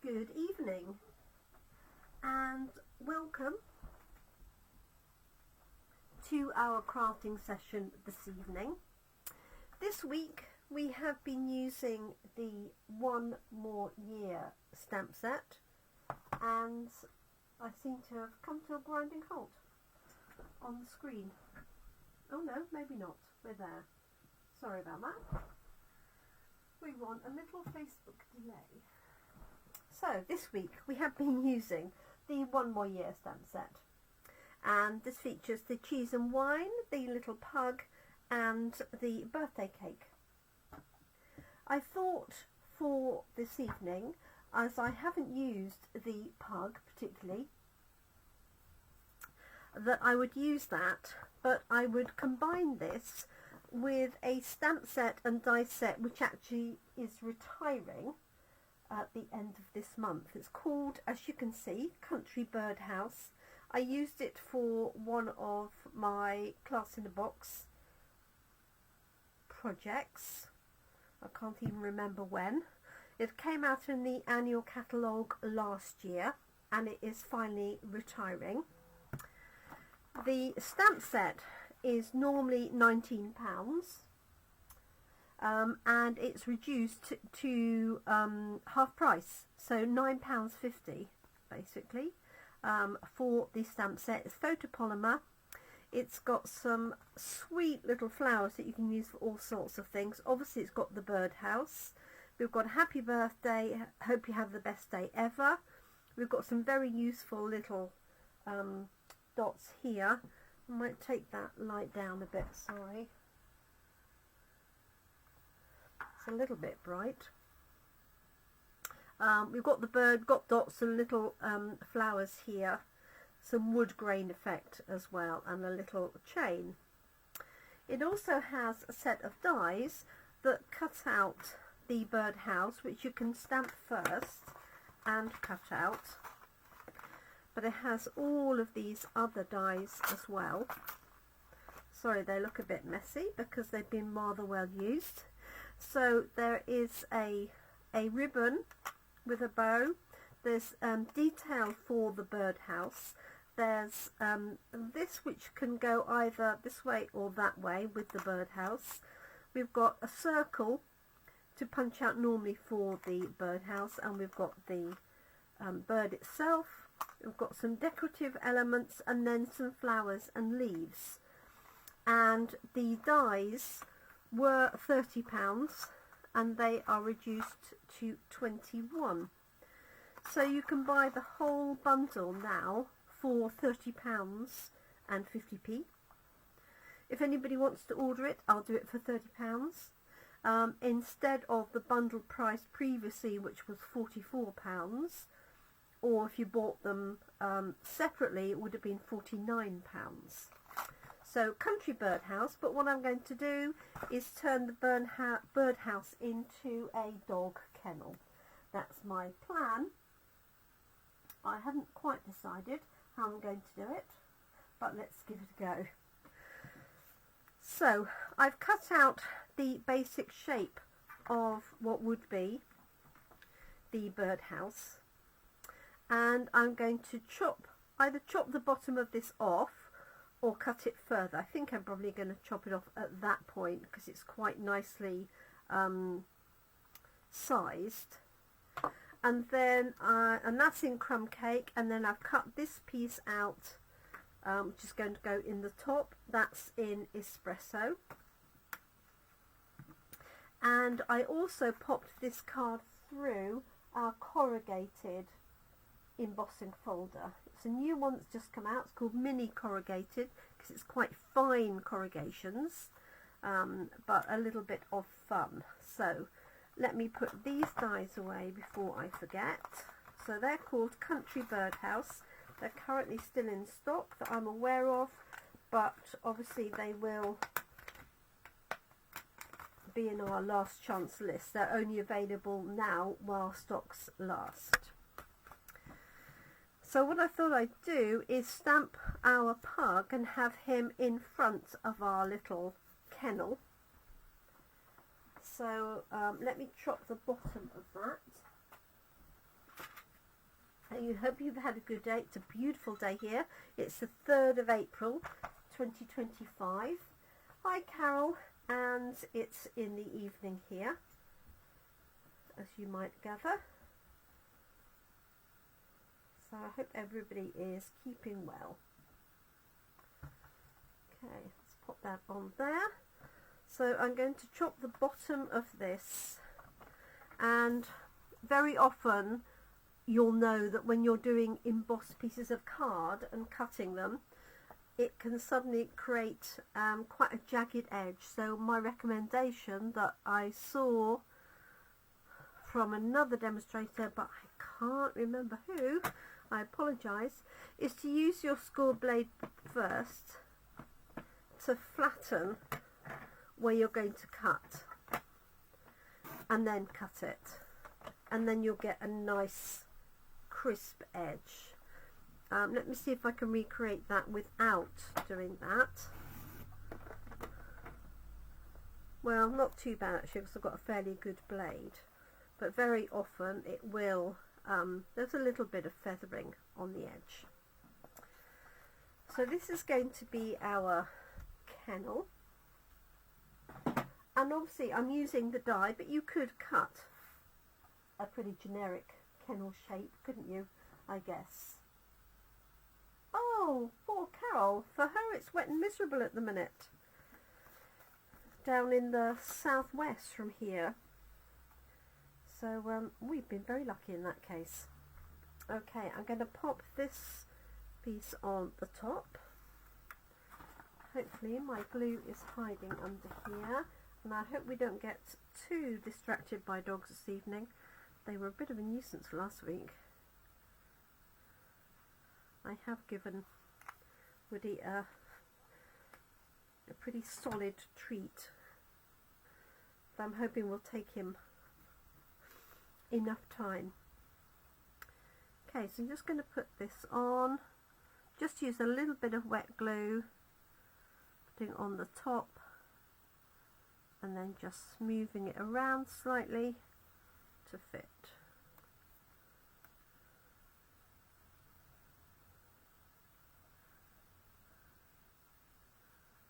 Good evening and welcome to our crafting session this evening. This week we have been using the One More Year stamp set, and I seem to have come to a grinding halt on the screen. Oh no, maybe not. We're there. Sorry about that. We want a little Facebook delay. So this week we have been using the One More Year stamp set, and this features the cheese and wine, the little pug and the birthday cake. I thought for this evening, as I haven't used the pug particularly, that I would use that, but I would combine this with a stamp set and die set which actually is retiring at the end of this month. It's called, as you can see, Country Birdhouse. I used it for one of my class in a box projects. I can't even remember when. It came out in the annual catalogue last year and it is finally retiring. The stamp set is normally £19. And it's reduced to half price, so £9.50 basically for the stamp set. It's photopolymer. It's got some sweet little flowers that you can use for all sorts of things. Obviously it's got the birdhouse. We've got happy birthday, hope you have the best day ever. We've got some very useful little dots here. I might take that light down a bit, sorry. A little bit bright. We've got the bird, got dots and little flowers here, some wood grain effect as well, and a little chain. It also has a set of dies that cut out the birdhouse, which you can stamp first and cut out, but it has all of these other dies as well. Sorry, they look a bit messy because they've been rather well used. So there is a ribbon with a bow. There's detail for the birdhouse. There's this which can go either this way or that way with the birdhouse. We've got a circle to punch out normally for the birdhouse, and we've got the bird itself. We've got some decorative elements and then some flowers and leaves. And the dies were £30 and they are reduced to 21. So you can buy the whole bundle now for £30 and 50p. If anybody wants to order it, I'll do it for £30 instead of the bundle price previously, which was £44, or if you bought them separately it would have been £49. So Country Birdhouse, but what I'm going to do is turn the birdhouse into a dog kennel. That's my plan. I haven't quite decided how I'm going to do it, but let's give it a go. So I've cut out the basic shape of what would be the birdhouse, and I'm going to either chop the bottom of this off or cut it further. I think I'm probably going to chop it off at that point because it's quite nicely sized. And then and that's in Crumb Cake, and then I've cut this piece out which is going to go in the top. That's in Espresso. And I also popped this card through our corrugated embossing folder. It's a new one that's just come out. It's called Mini Corrugated because it's quite fine corrugations, but a little bit of fun. So let me put these dies away before I forget. So they're called Country Birdhouse. They're currently still in stock that I'm aware of, but obviously they will be in our last chance list. They're only available now while stocks last. So what I thought I'd do is stamp our pug and have him in front of our little kennel. So let me chop the bottom of that. I hope you've had a good day. It's a beautiful day here. It's the 3rd of April 2025. Hi Carol, and it's in the evening here, as you might gather. So I hope everybody is keeping well. Okay, let's pop that on there. So I'm going to chop the bottom of this, and very often you'll know that when you're doing embossed pieces of card and cutting them, it can suddenly create quite a jagged edge. So my recommendation that I saw from another demonstrator, but I can't remember who, I apologise, is to use your score blade first to flatten where you're going to cut, and then cut it, and then you'll get a nice crisp edge. Let me see if I can recreate that without doing that. Well, not too bad actually, because I've got a fairly good blade, but very often it will, there's a little bit of feathering on the edge. So this is going to be our kennel, and obviously I'm using the die, but you could cut a pretty generic kennel shape, couldn't you, I guess. Oh, poor Carol. For her it's wet and miserable at the minute down in the southwest from here. So we've been very lucky in that case. Okay, I'm going to pop this piece on the top. Hopefully my glue is hiding under here, and I hope we don't get too distracted by dogs this evening. They were a bit of a nuisance last week. I have given Woody a pretty solid treat that I'm hoping will take him enough time. Okay, so I'm just going to put this on. Just use a little bit of wet glue, putting it on the top, and then just smoothing it around slightly to fit.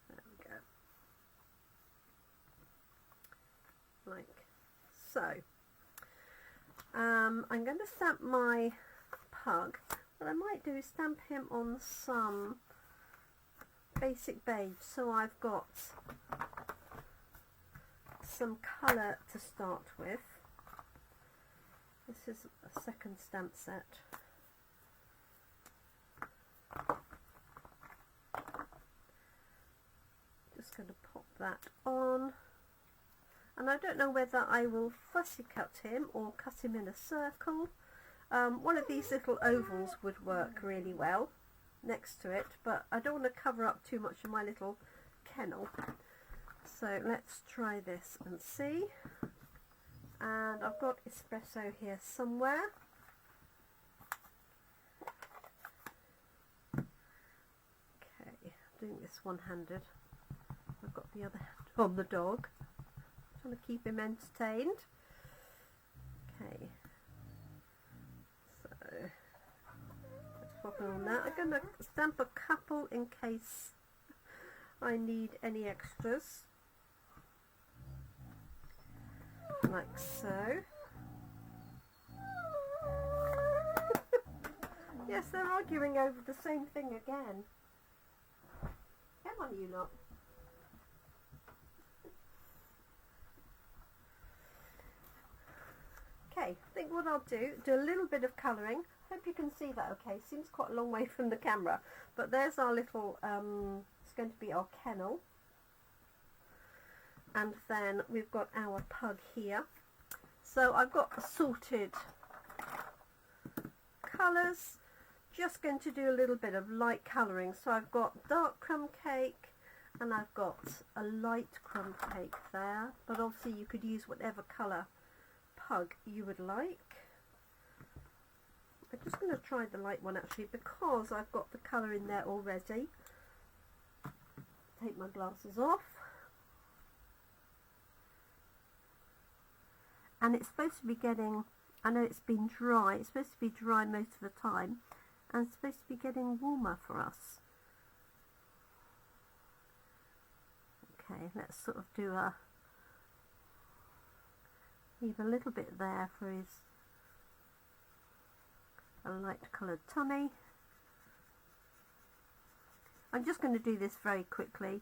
There we go. Like so. I'm going to stamp my pug. What I might do is stamp him on some basic beige, so I've got some colour to start with. This is a second stamp set. Just going to pop that on. And I don't know whether I will fussy cut him or cut him in a circle. One of these little ovals would work really well next to it, but I don't want to cover up too much of my little kennel. So let's try this and see. And I've got espresso here somewhere. Okay, doing this one-handed. I've got the other hand on the dog, trying to keep him entertained. Okay, so let's pop it on that. I'm going to stamp a couple in case I need any extras, like so. Yes, they're arguing over the same thing again. Come on, you lot. Okay, I think what I'll do a little bit of colouring. Hope you can see that okay. Seems quite a long way from the camera, but there's our little, it's going to be our kennel. And then we've got our pug here. So I've got assorted colours. Just going to do a little bit of light colouring. So I've got dark crumb cake, and I've got a light crumb cake there. But obviously you could use whatever colour pug you would like. I'm just going to try the light one actually, because I've got the colour in there already. Take my glasses off. And it's supposed to be getting I know it's been dry. It's supposed to be dry most of the time, and it's supposed to be getting warmer for us. Okay, let's sort of do leave a little bit there for a light coloured tummy. I'm just going to do this very quickly.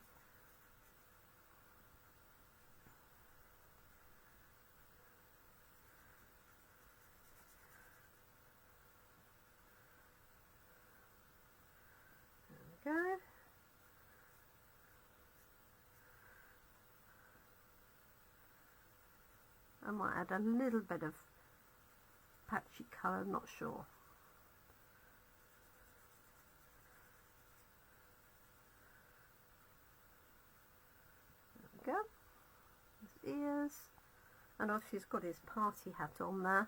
There we go. I might add a little bit of patchy colour, I'm not sure. There we go. His ears. And obviously he's got his party hat on there.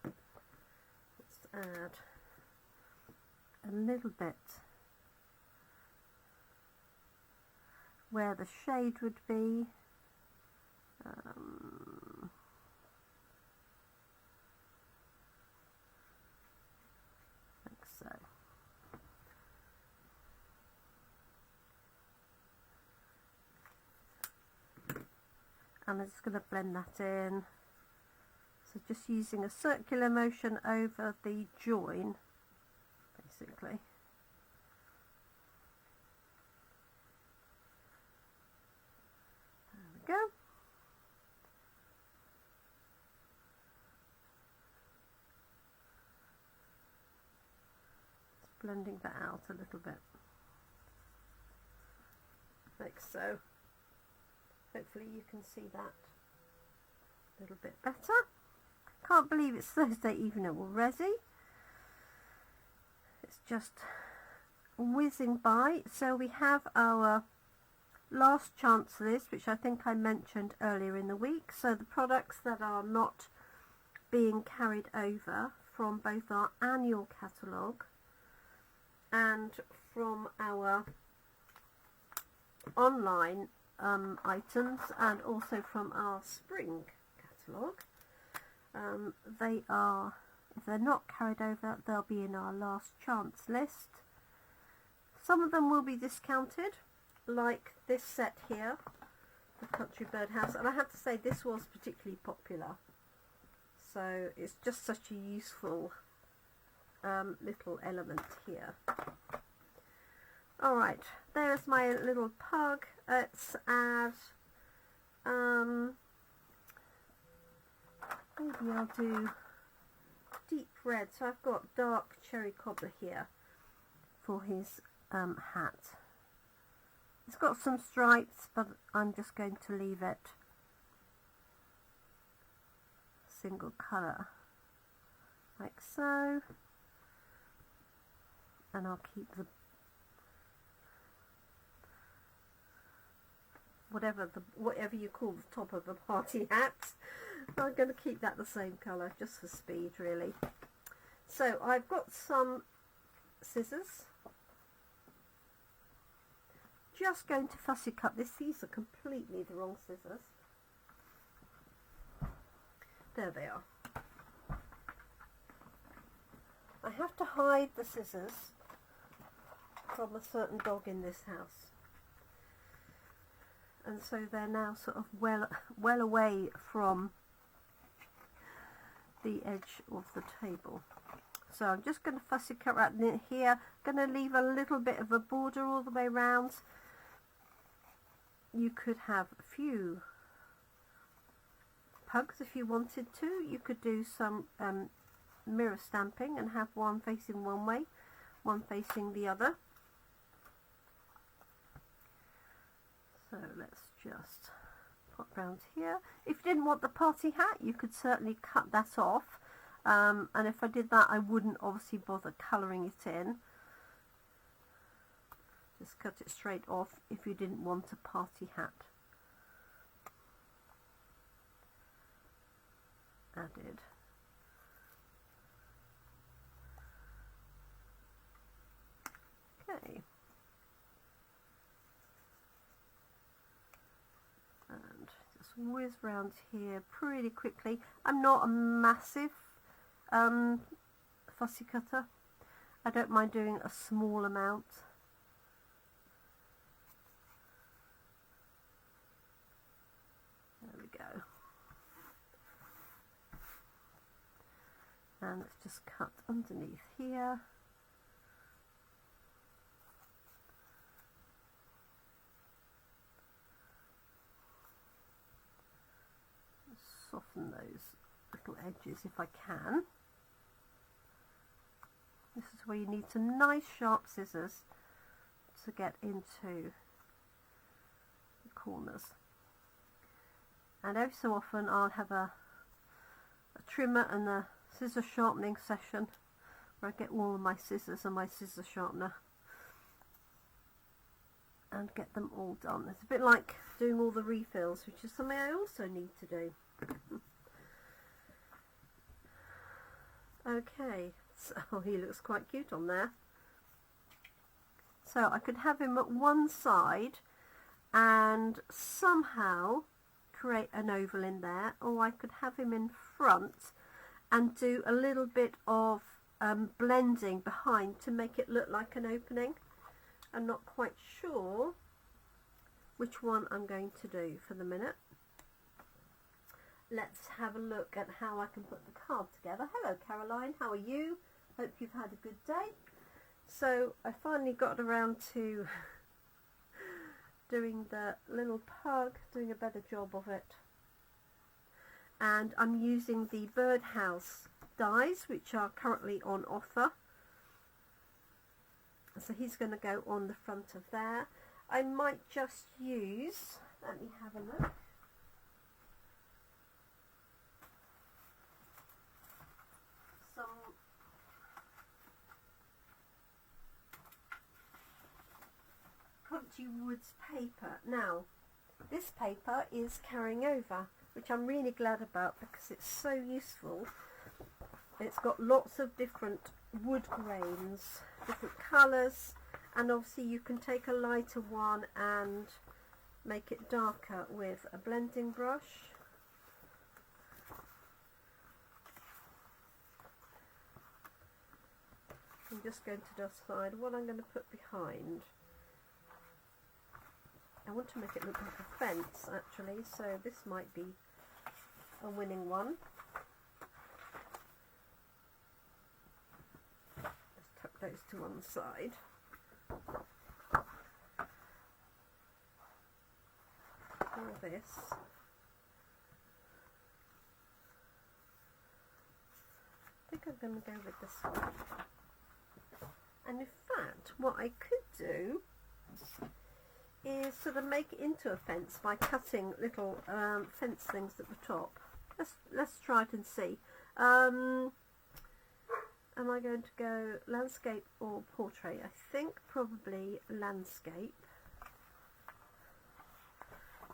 Let's add a little bit where the shade would be. Like so. And I'm just going to blend that in. So just using a circular motion over the join, basically. There we go. Blending that out a little bit, like so. Hopefully you can see that a little bit better. Can't believe it's Thursday evening already. It's just whizzing by. So we have our last chance list, which I think I mentioned earlier in the week. So the products that are not being carried over from both our annual catalogue and from our online items, and also from our spring catalogue. They are, if they're not carried over, they'll be in our last chance list. Some of them will be discounted, like this set here, the Country Birdhouse, and I have to say this was particularly popular. So it's just such a useful little element here. Alright, there's my little pug. Let's add, maybe I'll do deep red. So I've got dark cherry cobbler here for his hat. It's got some stripes, but I'm just going to leave it single colour, like so. And I'll keep the whatever you call the top of the party hat. I'm going to keep that the same colour, just for speed, really. So I've got some scissors. Just going to fussy cut this. These are completely the wrong scissors. There they are. I have to hide the scissors from a certain dog in this house, and so they're now sort of well away from the edge of the table. So I'm just going to fussy cut right in here. Going to leave a little bit of a border all the way around. You could have a few pugs if you wanted to. You could do some mirror stamping and have one facing one way, one facing the other. So let's just pop round here. If you didn't want the party hat, you could certainly cut that off, and if I did that, I wouldn't obviously bother colouring it in. Just cut it straight off if you didn't want a party hat added. Okay. And just whiz round here pretty quickly. I'm not a massive fussy cutter. I don't mind doing a small amount. There we go. And let's just cut underneath here. Soften those little edges if I can. This is where you need some nice sharp scissors to get into the corners. And every so often I'll have a trimmer and a scissor sharpening session where I get all of my scissors and my scissor sharpener and get them all done. It's a bit like doing all the refills, which is something I also need to do. Okay, so he looks quite cute on there. So I could have him at one side and somehow create an oval in there, or I could have him in front and do a little bit of blending behind to make it look like an opening. I'm not quite sure which one I'm going to do for the minute. Let's have a look at how I can put the card together. Hello Caroline, how are you? Hope you've had a good day. So I finally got around to doing the little pug, doing a better job of it. And I'm using the birdhouse dies, which are currently on offer. So he's going to go on the front of there. I might just use, let me have a look. Crunchy Woods paper. Now this paper is carrying over, which I'm really glad about because it's so useful. It's got lots of different wood grains, different colours, and obviously you can take a lighter one and make it darker with a blending brush. I'm just going to decide what I'm going to put behind. I want to make it look like a fence actually, so this might be a winning one. Let's tuck those to one side. All this. I think I'm going to go with this one. And in fact, what I could do is sort of make it into a fence by cutting little fence things at the top. Let's try it and see. Am I going to go landscape or portrait? I think probably landscape.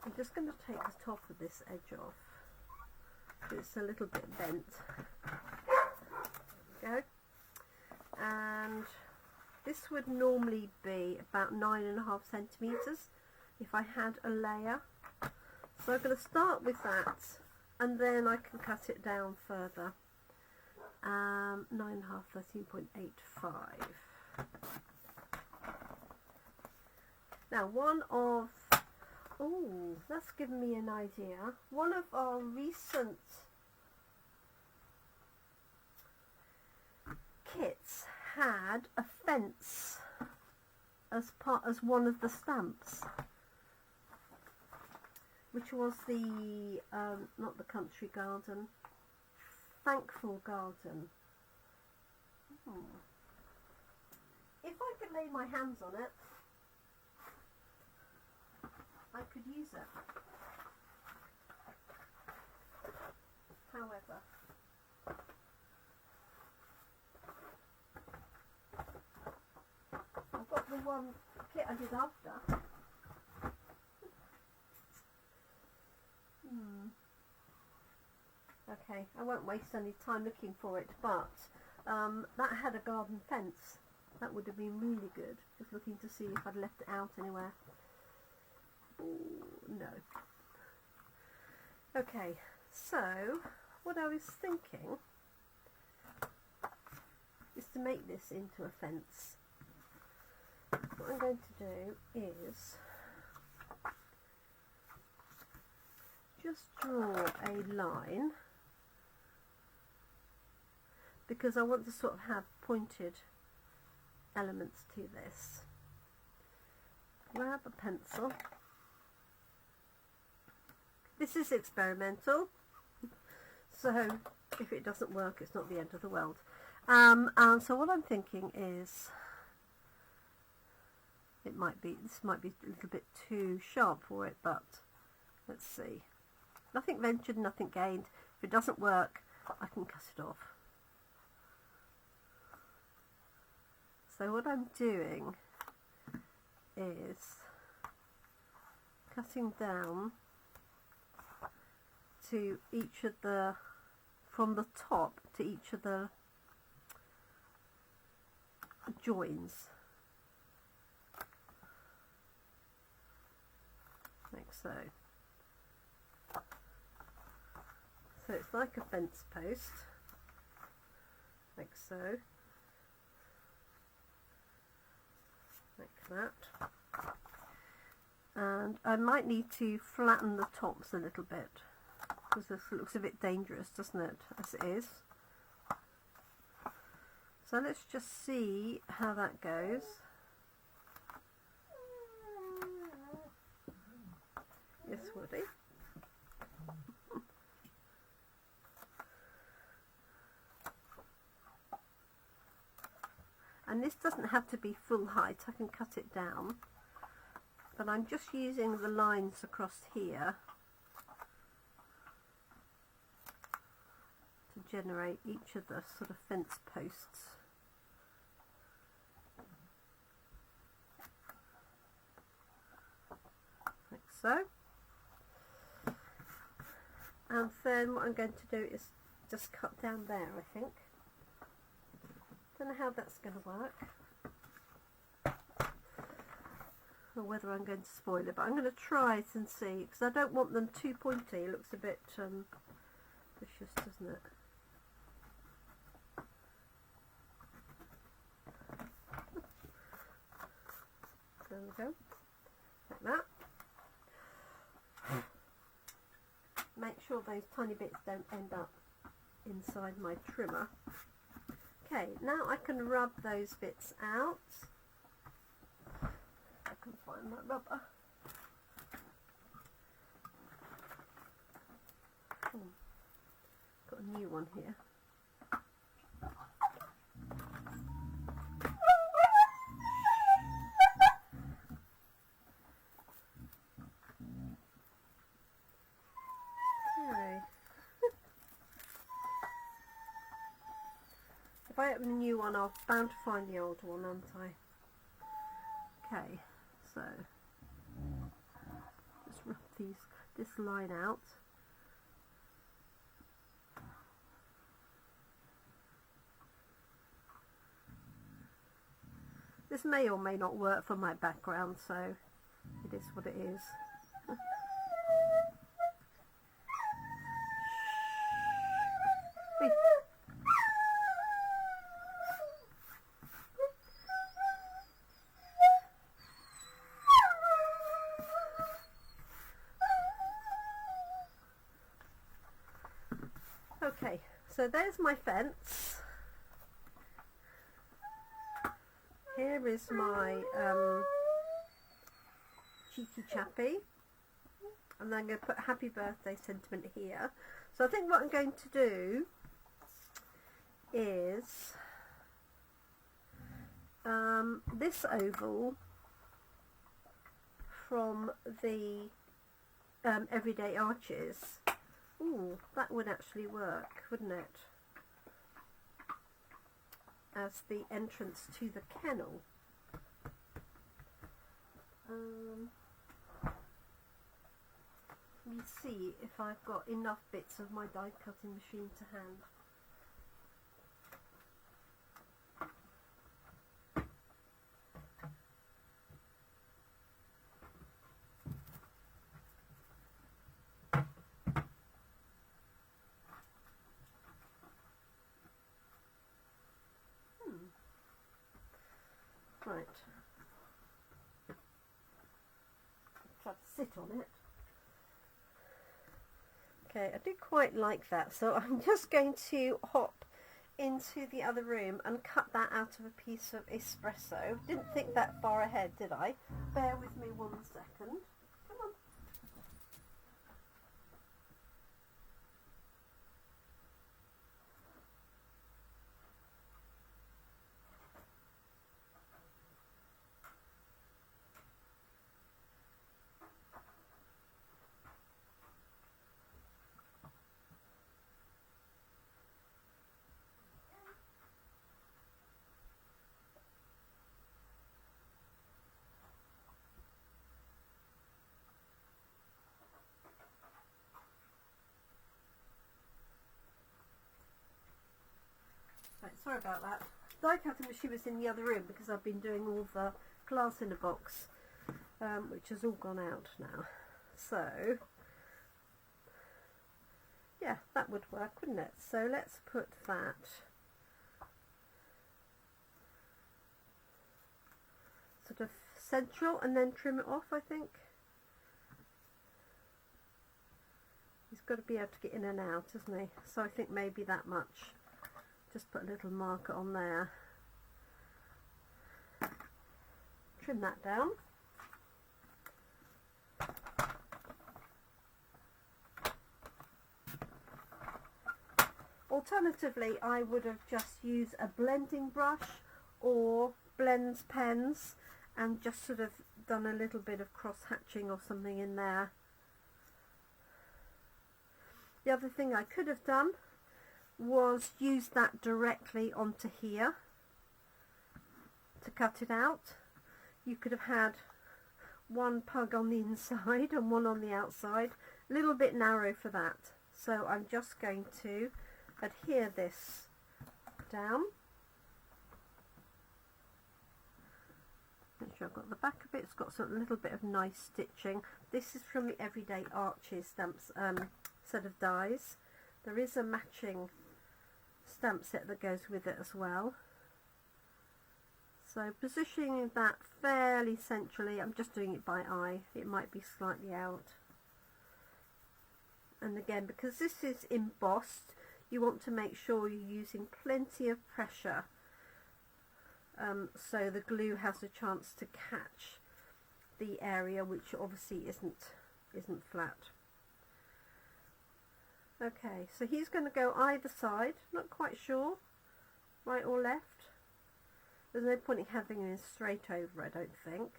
I'm just going to take the top of this edge off. It's a little bit bent. There we go. And this would normally be about 9.5 centimetres if I had a layer. So I'm going to start with that and then I can cut it down further. 9.5, 13.85. Now that's given me an idea. One of our recent kits had a fence as one of the stamps, which was the not the country garden, thankful garden. If I could lay my hands on it, I could use it. However, I've got the one kit I did after. Okay, I won't waste any time looking for it, but that had a garden fence. That would have been really good. Just looking to see if I'd left it out anywhere. Ooh, no. Okay, so what I was thinking is to make this into a fence. What I'm going to do is just draw a line, because I want to sort of have pointed elements to this. Grab a pencil. This is experimental, so if it doesn't work, it's not the end of the world. And so what I'm thinking is, this might be a little bit too sharp for it, but let's see. Nothing ventured, nothing gained. If it doesn't work, I can cut it off. So what I'm doing is cutting down to each of the, from the top to each of the joins, like so. So it's like a fence post, like so, like that. And I might need to flatten the tops a little bit, because this looks a bit dangerous, doesn't it, as it is. So let's just see how that goes. Yes, Woody. And this doesn't have to be full height, I can cut it down. But I'm just using the lines across here to generate each of the sort of fence posts. Like so. And then what I'm going to do is just cut down there, I think. Don't know how that's going to work, or whether I'm going to spoil it, but I'm going to try it and see, because I don't want them too pointy. It looks a bit vicious, doesn't it? There we go, like that. Make sure those tiny bits don't end up inside my trimmer. Okay, now I can rub those bits out. I can find my rubber. Got a new one here. Okay. If I open a new one, I'm bound to find the old one, aren't I? Okay, so just rub this line out. This may or may not work for my background, so it is what it is. Okay, so there's my fence. Here is my cheeky chappy, and then I'm going to put happy birthday sentiment here. So I think what I'm going to do is this oval from the Everyday Arches. Ooh, that would actually work, wouldn't it? As the entrance to the kennel. Let me see if I've got enough bits of my die cutting machine to hand. Right. Try to sit on it. Okay, I do quite like that, so I'm just going to hop into the other room and cut that out of a piece of espresso. Didn't think that far ahead, did I? Bear with me 1 second. Come on. Right, sorry about that. Die cutting machine was in the other room because I've been doing all the glass in a box, which has all gone out now. So, yeah, that would work, wouldn't it? So let's put that sort of central and then trim it off, I think. He's got to be able to get in and out, hasn't he? So I think maybe that much. Just put a little marker on there. Trim that down. Alternatively, I would have just used a blending brush or blends pens and just sort of done a little bit of cross hatching or something in there. The other thing I could have done was use that directly onto here to cut it out. You could have had one pug on the inside and one on the outside, a little bit narrow for that. So I'm just going to adhere this down. Make sure I've got the back of it. It's got a little bit of nice stitching. This is from the Everyday Arches stamps set of dies. There is a matching stamp set that goes with it as well. So positioning that fairly centrally, I'm just doing it by eye, it might be slightly out. And again, because this is embossed, you want to make sure you're using plenty of pressure so the glue has a chance to catch the area which obviously isn't flat. Okay, so he's going to go either side, not quite sure, right or left. There's no point in having him straight over, I don't think.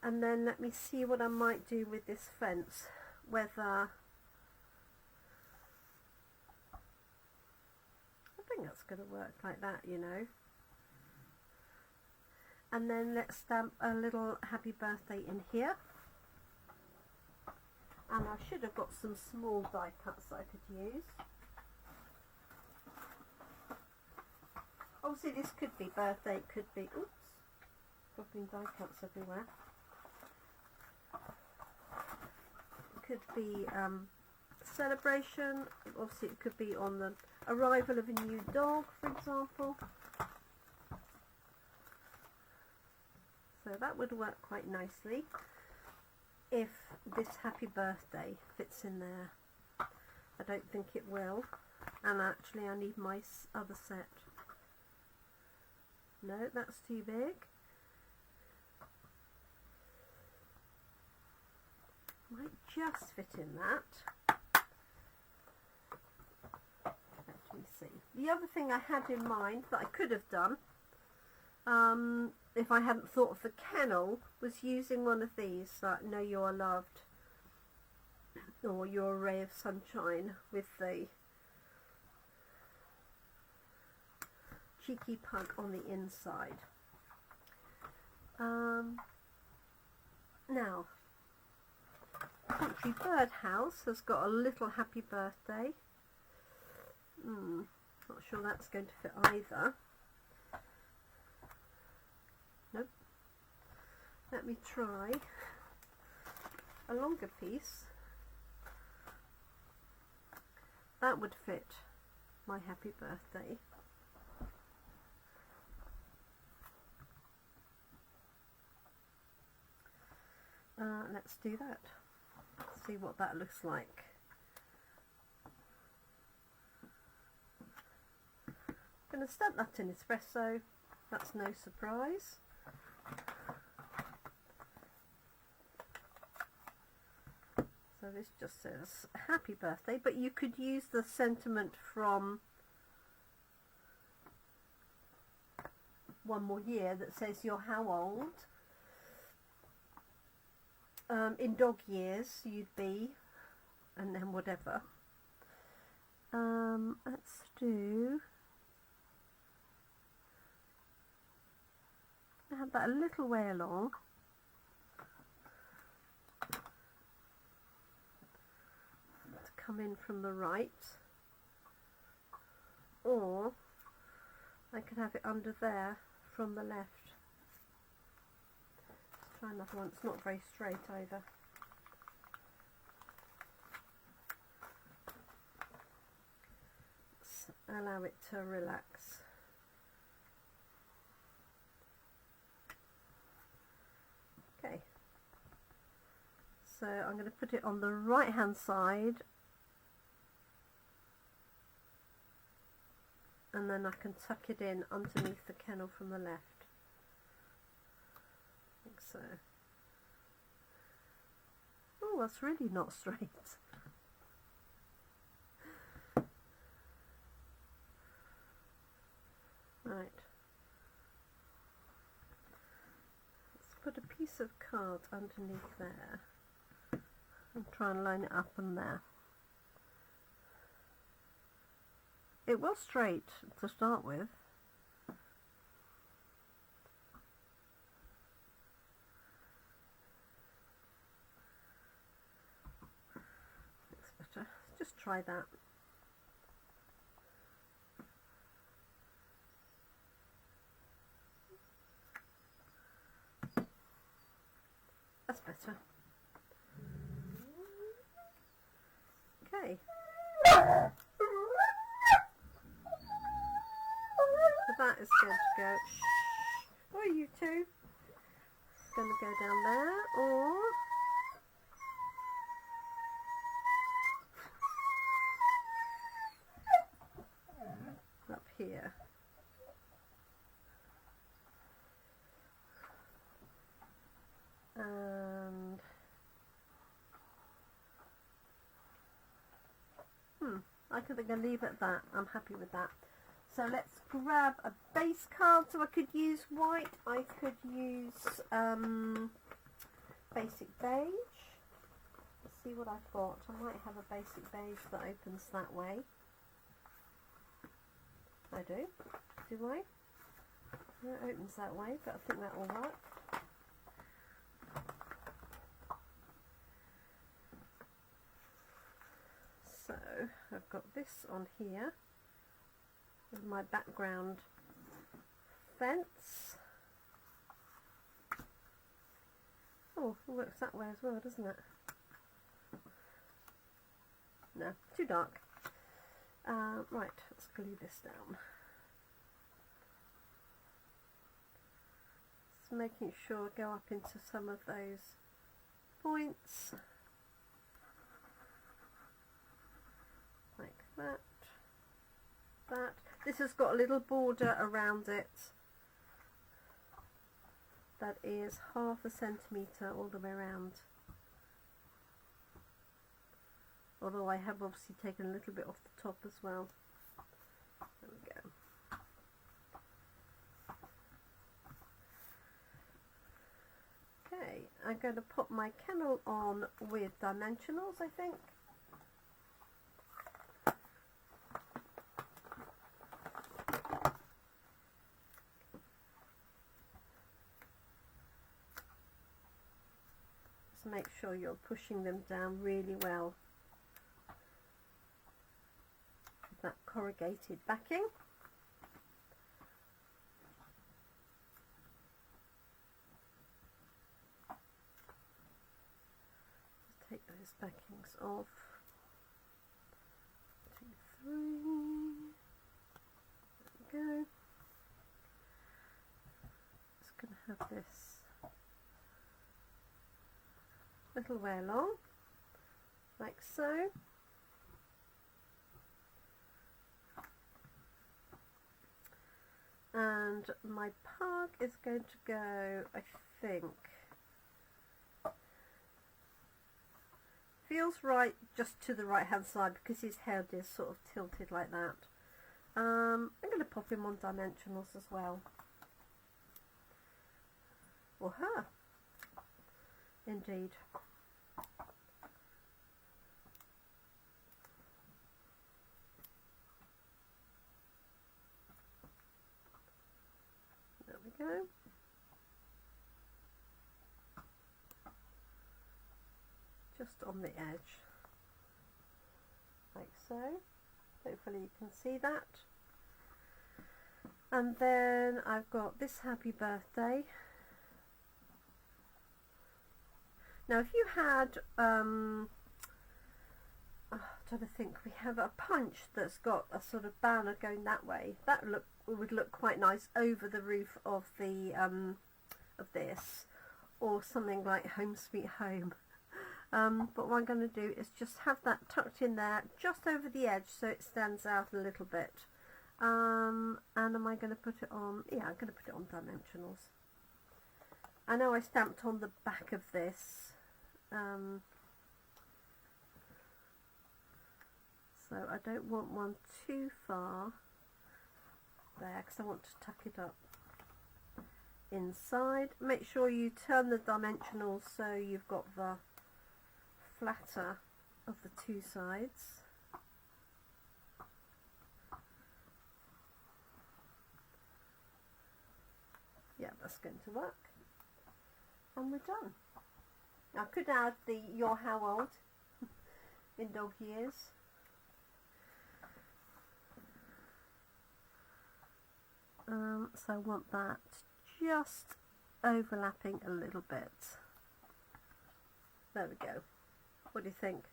And then let me see what I might do with this fence, whether I think that's going to work like that, you know. And then let's stamp a little happy birthday in here. And I should have got some small die cuts that I could use. Obviously this could be birthday, it could be, oops, dropping die cuts everywhere. It could be celebration, obviously it could be on the arrival of a new dog, for example. So that would work quite nicely if this happy birthday fits in there. I don't think it will, and actually I need my other set. No, that's too big. Might just fit in that. Let me see. The other thing I had in mind that I could have done, if I hadn't thought of the kennel, was using one of these, like Know You Are Loved, or Your Ray of Sunshine, with the cheeky pug on the inside. Now, Country Birdhouse has got a little happy birthday. Not sure that's going to fit either. Nope. Let me try a longer piece. That would fit my happy birthday. let's do that. See what that looks like. I'm going to stamp that in espresso. That's no surprise. So this just says happy birthday, but you could use the sentiment from One More Year that says you're how old. In dog years you'd be, and then whatever. Let's do, I have that a little way along. To come in from the right, or I could have it under there from the left. Let's try another one. It's not very straight either. Let's allow it to relax. Okay, so I'm going to put it on the right hand side, and then I can tuck it in underneath the kennel from the left, like so. Oh, that's really not straight. Right. Put a piece of card underneath there and try and line it up on there. It was straight to start with. Looks better. Just try that. That's better. Okay. So that is going to go. Shh. Oh, you two. It's going to go down there, or up here. And I think I'm going to leave it at that. I'm happy with that. So let's grab a base card. So I could use white, I could use basic beige. Let's see what I've got. I might have a basic beige that opens that way. I do. Do I? No, it opens that way, but I think that will work. So I've got this on here with my background fence. Oh, it works that way as well, doesn't it? No, too dark. Right, let's glue this down. Just making sure I go up into some of those points. Like that. That. This has got a little border around it that is 1/2 centimetre all the way around. Although I have obviously taken a little bit off the top as well. There we go. Okay, I'm going to put my kennel on with dimensionals, I think. Just make sure you're pushing them down really well. That corrugated backing. Just take those backings off. 2, 3. There we go. Just going to have this little way along, like so. And my pug is going to go, I think, feels right just to the right hand side because his head is sort of tilted like that. I'm going to pop him on dimensionals as well. Or her, indeed. There we go. Just on the edge, like so. Hopefully you can see that. And then I've got this happy birthday. Now if you had, I'm trying to think, we have a punch that's got a sort of banner going that way. That would look quite nice over the roof of the of this, or something like Home Sweet Home. But what I'm going to do is just have that tucked in there just over the edge so it stands out a little bit. And am I going to put it on? Yeah, I'm going to put it on dimensionals. I know I stamped on the back of this. So I don't want one too far there because I want to tuck it up inside. Make sure you turn the dimensionals so you've got the flatter of the two sides. Yeah, that's going to work. And we're done. I could add the "you're how old" in dog years. So I want that just overlapping a little bit. There we go. What do you think?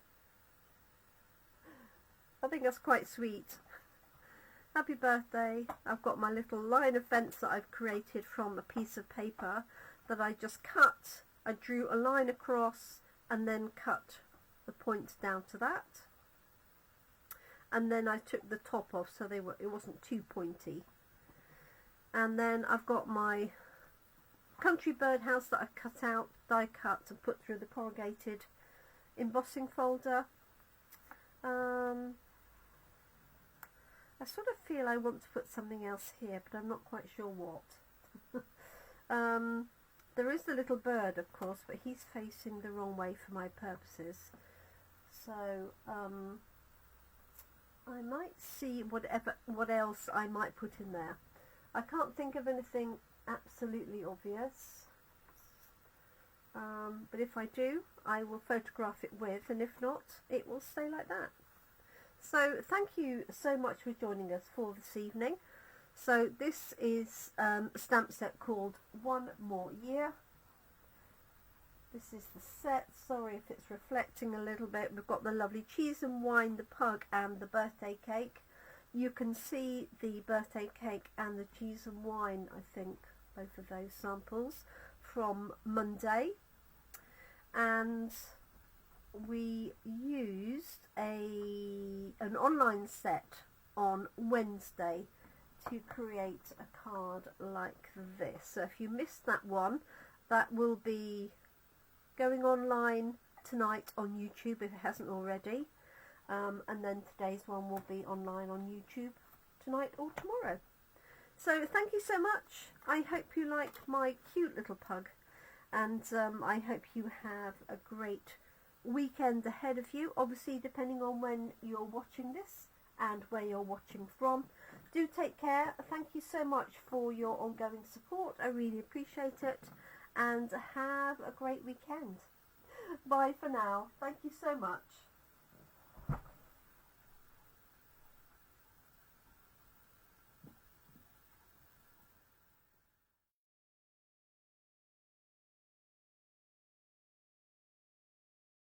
I think that's quite sweet. Happy birthday. I've got my little line of fence that I've created from a piece of paper that I just cut. I drew a line across and then cut the points down to that. And then I took the top off so it wasn't too pointy. And then I've got my country birdhouse that I've cut out, die cut and put through the corrugated embossing folder. I sort of feel I want to put something else here, but I'm not quite sure what. There is the little bird, of course, but he's facing the wrong way for my purposes. So I might see what else I might put in there. I can't think of anything absolutely obvious. But if I do, I will photograph it with, and if not, it will stay like that. So thank you so much for joining us for this evening. So this is a stamp set called One More Year. This is the set. Sorry if it's reflecting a little bit. We've got the lovely cheese and wine, the pug and the birthday cake. You can see the birthday cake and the cheese and wine, I think, both of those samples, from Monday. And we used an online set on Wednesday to create a card like this. So if you missed that one, that will be going online tonight on YouTube if it hasn't already. And then today's one will be online on YouTube tonight or tomorrow. So thank you so much. I hope you liked my cute little pug, and I hope you have a great weekend ahead of you, obviously depending on when you're watching this and where you're watching from. Do take care. Thank you so much for your ongoing support. I really appreciate it, and have a great weekend. Bye for now. Thank you so much.